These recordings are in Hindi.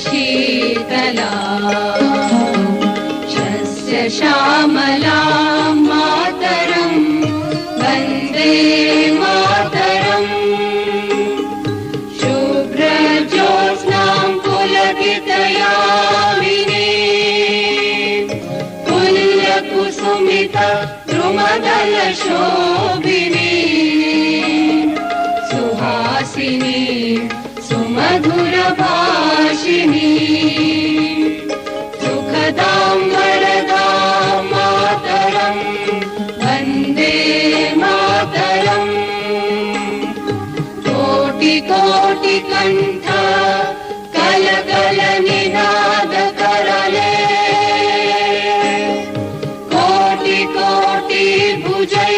शीतला शस्य श्यामला मातरं वन्दे मातरम् शुभ्रज्योत्स्नां पुलकितयामिनी पुल्लकुसुमिता द्रुमदलशोभिनी सुहासिनी सुमधुरभाषिणी सुखदां वरदां मातरं वन्दे मातरम् कोटि कोटि कण्ठ कलकल निनाद करले कोटि कोटि भुजै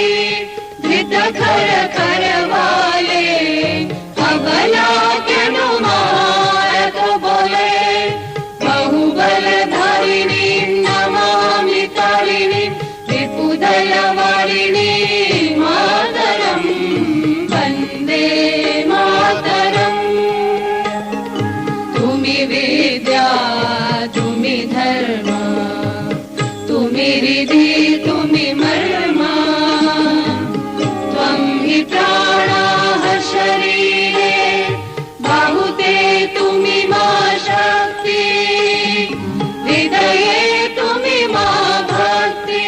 धृत खर खरवाले अबला अनुमारक बोले बहुबलधारिणी नमामि तारिणी विपुदलवारिणी मातरं वन्दे मातरम् तुमि विद्या तुमि धर्म तुमि रिधि तुमि मर्म त्वं हि प्राणाः शरीरे बाहुते तुमि मा शक्ति हृदये तुमि मा भक्ति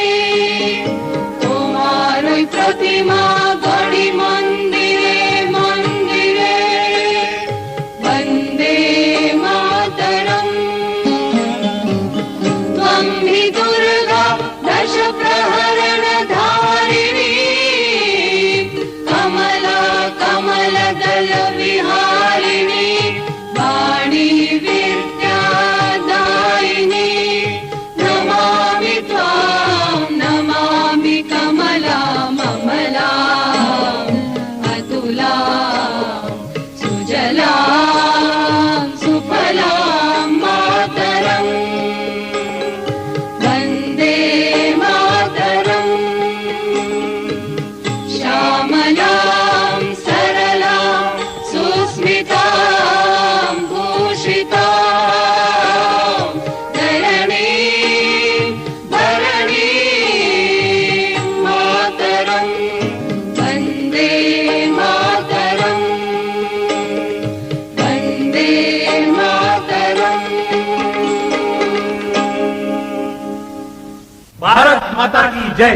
तुम्हारी प्रतिमा गढ़ी मंदिरे मंदिरे वन्दे मातरम् त्वं हि दुर्गा दश प्रहरण धारिणी कमला कमलदल विहारिणी वाणी विद्यादायिनी नमामि त्वां नमामि कमला ममला अतुला सुजला सुफला मातरम् वन्दे मातरम् श्यामलां सरलां सुस्मितां भूषितां धरणीं भरणीं मातरं वन्दे मातरम् वन्दे मातरम्। भारत माता की जय।